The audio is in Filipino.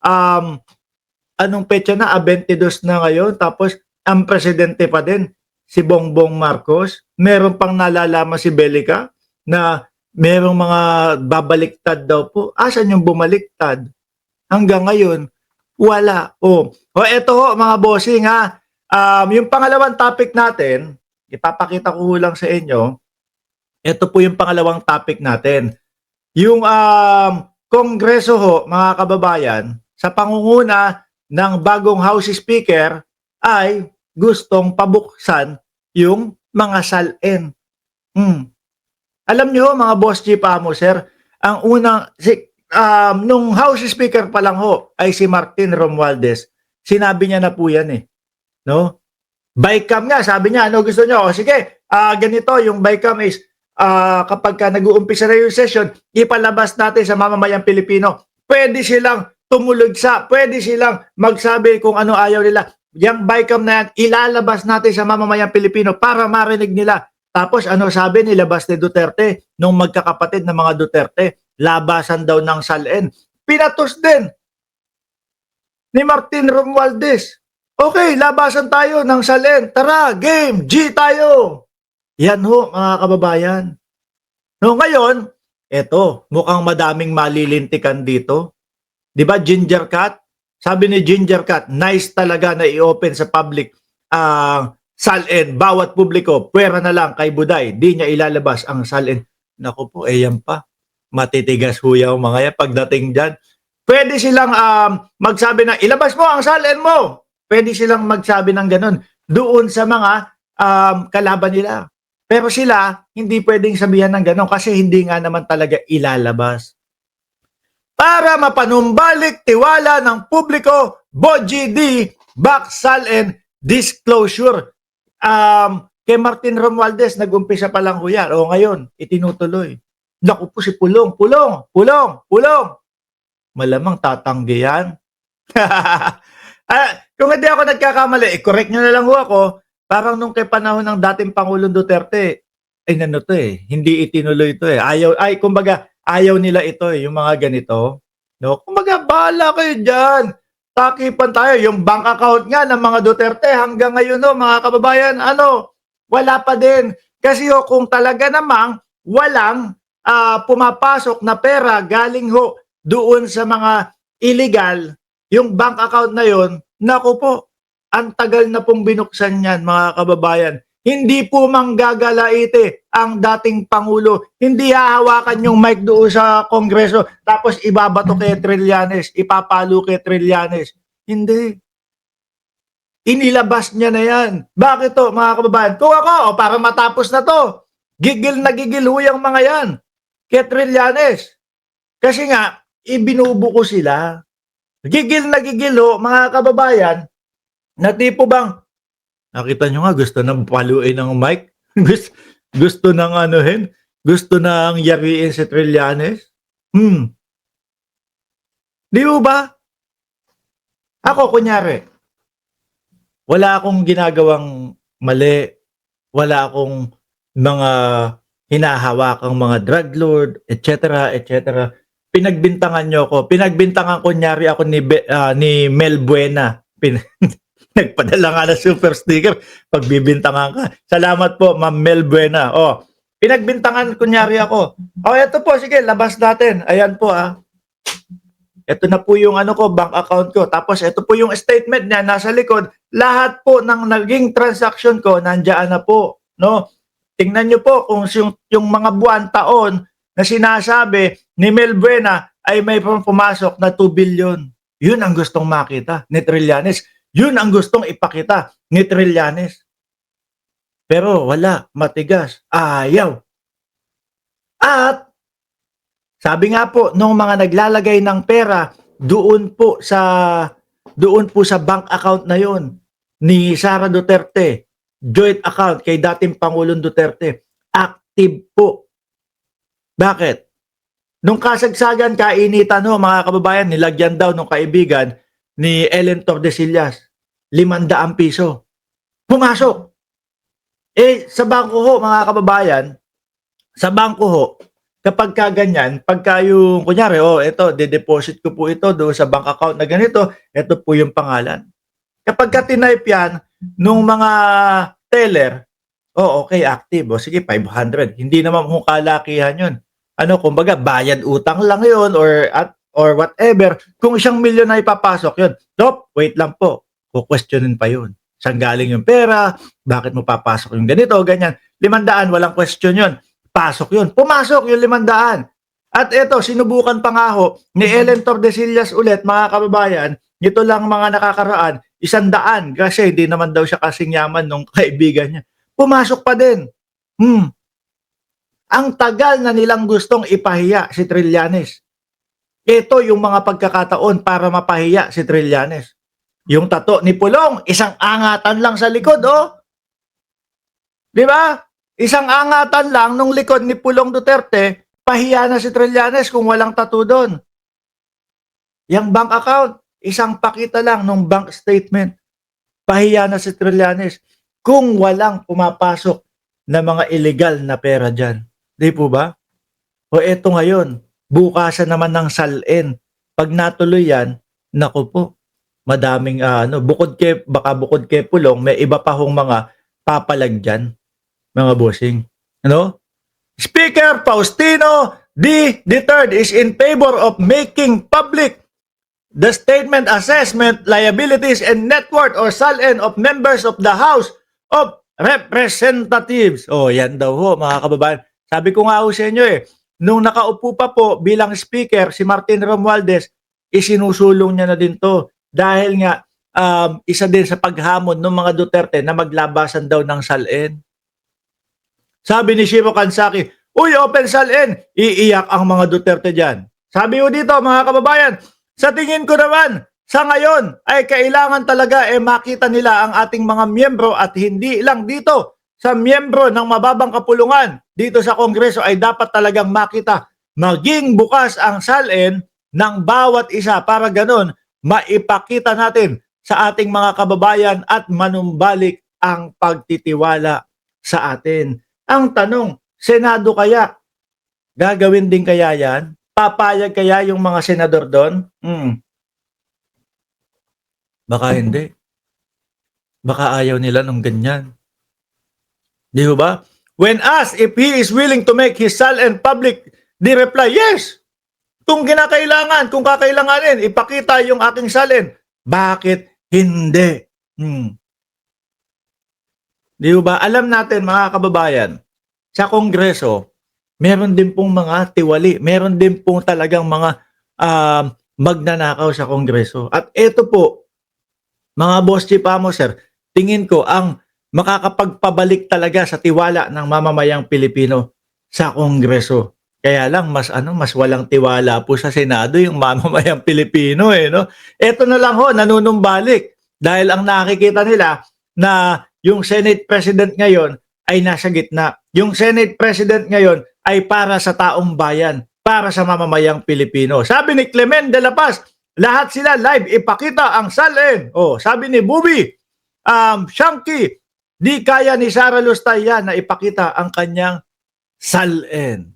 anong petsa na, 22 na ngayon, tapos ang presidente pa din, si Bongbong Marcos. Meron pang nalalaman si Belica na merong mga babaliktad daw po. Asan yung bumaliktad? Hanggang ngayon, wala. O eto ho, mga bossing ha. Yung pangalawang topic natin, ipapakita ko lang sa inyo. Ito po yung pangalawang topic natin. Yung Kongreso ho, mga kababayan, sa pangunguna ng bagong House Speaker ay gustong pabuksan yung mga salin. Alam nyo, mga boss chief amo, sir, ang unang, nung House Speaker pa lang ho, ay si Martin Romualdez. Sinabi niya na po yan eh. No? Bycam nga, sabi niya, ano gusto niyo? O sige, ganito, yung bycam is, kapag ka nag-uumpisa na yung session, ipalabas natin sa mamamayang Pilipino. Pwede silang tumulugsa, pwede silang magsabi kung ano ayaw nila. Yung bycam na yan, ilalabas natin sa mamamayang Pilipino para marinig nila. Tapos ano sabi nilabas ni Duterte nung magkakapatid na mga Duterte, labasan daw ng salin. Pinatos din ni Martin Romualdez. Okay, labasan tayo ng salin. Tara, game, G tayo. Yan ho, mga kababayan. No, ngayon, eto, mukhang madaming malilintikan dito. 'Di ba, Ginger Cat? Sabi ni Ginger Cat, nice talaga na i-open sa public salin. Bawat publiko, pwera na lang kay Buday. Di niya ilalabas ang salin. Naku po, yan pa. Matitigas huyaw mga yan pagdating dyan. Pwede silang magsabi na, ilabas mo ang salin mo. Pwede silang magsabi ng ganun doon sa mga kalaban nila. Pero sila, hindi pwedeng sabihan ng ganun kasi hindi nga naman talaga ilalabas. Para mapanumbalik tiwala ng publiko, Boji D, Baksalin, disclosure. Kay Martin Romualdez, nag-umpisa pa lang ho yan. O ngayon, itinutuloy. Naku po si Pulong. Malamang tatanggi yan. Kung hindi ako nagkakamali, correct nyo na lang ho ako. Parang nung kay panahon ng dating Pangulong Duterte, hindi itinuloy ito eh. Kumbaga, ayaw nila ito eh, yung mga ganito. No? Kumbaga, bahala kayo dyan. Takipan tayo. Yung bank account nga ng mga Duterte hanggang ngayon, no, mga kababayan, wala pa din. Kasi kung talaga namang walang pumapasok na pera galing ho doon sa mga illegal, yung bank account na yon, naku po, ang tagal na pong binuksan yan, mga kababayan. Hindi po manggagalaite ang dating Pangulo. Hindi hahawakan yung mic doon sa Kongreso tapos ibabato kay Trillanes, ipapalo kay Trillanes. Hindi. Inilabas niya na yan. Bakit to, mga kababayan? Kung ako, para matapos na to, gigil na gigil huyang mga yan kay Trillanes. Kasi nga, ibinubuko sila. Gigil na gigil mga kababayan, na tipo bang, nakita nyo nga, gusto nang paluin ng mic. gusto nang gusto nang yariin si Trillanes. Di ba? Ako, kunyari, wala akong ginagawang mali, wala akong mga hinahawakang mga drug lord, etc., etc. Pinagbintangan nyo ako. Pinagbintangan kunyari ako ni Mel Buena. Nagpadala nga na super sticker. Pagbibintangan ka. Salamat po, Ma'am Mel Buena. Pinagbintangan kunyari ako. Eto po, sige, labas natin. Ayan po Ito na po yung bank account ko. Tapos ito po yung statement niya nasa likod. Lahat po ng naging transaction ko nandiyan na po, no? Tingnan niyo po kung yung mga buwan, taon na sinasabi ni Mel Buena ay may pumasok na 2 billion. Yun ang gustong makita ni Trillanes. Yun ang gustong ipakita ni Trillanes. Pero wala, matigas, ayaw. At sabi nga po nung mga naglalagay ng pera doon po sa bank account na yon ni Sara Duterte, joint account kay dating Pangulong Duterte, active po. Bakit? Nung kasagsagan, kainitan mga kababayan, nilagyan daw nung kaibigan ni Ellen Tordesillas, 500 piso. Pumasok. Sa bangko ho, mga kababayan, sa bangko ho, Kapag ka ganyan, pagka yung kunyari, "Oh, eto de-deposit ko po ito doon sa bank account na ganito, eto po yung pangalan." Kapagka tinype yan nung mga teller, oh, okay, active. O sige, 500. Hindi naman ho kalakihan yun. Ano, kumbaga, bayad utang lang yun or whatever. Kung 1,000,000 na ipapasok yun, "Stop, wait lang po." Kukwestiyonin pa yun. Saan galing yung pera? Bakit mo papasok yung ganito, ganyan. 500, walang question yun. Pasok yun. Pumasok yung 500. At eto, sinubukan pa nga ho ni Ellen Tordesillas ulit, mga kababayan, nito lang mga nakakaraan, 100 kasi hindi naman daw siya kasing yaman nung kaibigan niya. Pumasok pa din. Hmm. Ang tagal na nilang gustong ipahiya si Trillanes. Ito yung mga pagkakataon para mapahiya si Trillanes. Yung tato ni Pulong, isang angatan lang sa likod, oh. Di ba? Isang angatan lang nung likod ni Pulong Duterte, pahiya na si Trillanes kung walang tattoo doon. Yang bank account, isang pakita lang nung bank statement. Pahiya na si Trillanes kung walang pumapasok na mga illegal na pera dyan. Di po ba? O eto ngayon, bukasan naman ng salin. Pag natuloy yan, naku po, madaming bukod kay Pulong, may iba pa hong mga papalag dyan, mga bossing. Ano? Speaker Faustino D. III is in favor of making public the statement, assessment, liabilities, and net worth or SALN of members of the House of Representatives. Oh, yan daw ho, mga kababayan. Sabi ko nga ho sa inyo nung nakaupo pa po bilang speaker si Martin Romualdez, isinusulong niya na din to. Dahil nga, isa din sa paghamon ng mga Duterte na maglabasan daw ng SALN. Sabi ni Shiro Kansaki, "Uy, open SALN!" Iiyak ang mga Duterte dyan. Sabi ko dito, mga kababayan, sa tingin ko naman, sa ngayon ay kailangan talaga makita nila ang ating mga miyembro at hindi lang dito sa miyembro ng mababang kapulungan dito sa Kongreso ay dapat talagang makita. Maging bukas ang SALN ng bawat isa para ganun maipakita natin sa ating mga kababayan at manumbalik ang pagtitiwala sa atin. Ang tanong, Senado kaya? Gagawin din kaya yan? Papayag kaya yung mga senador doon? Baka hindi. Baka ayaw nila ng ganyan. Di ba? When asked if he is willing to make his SALN public, the reply, yes. Kung kinakailangan, kung kakailanganin, ipakita yung aking SALN. Bakit hindi? Di ba? Alam natin, mga kababayan, sa Kongreso, meron din pong mga tiwali. Meron din pong talagang mga magnanakaw sa Kongreso. At ito po, mga boss chief amo, sir, tingin ko ang makakapagpabalik talaga sa tiwala ng mamamayang Pilipino sa Kongreso. Kaya lang mas walang tiwala po sa Senado yung mamamayang Pilipino no. Ito na lang ho, nanunumbalik dahil ang nakikita nila na yung Senate President ngayon ay nasa gitna. Yung Senate President ngayon ay para sa taong bayan, para sa mamamayang Pilipino. Sabi ni Clement de la Paz, lahat sila live ipakita ang SALN. Oh, sabi ni Bubi, Shanky, di kaya ni Sara Lustaya na ipakita ang kanyang SALN.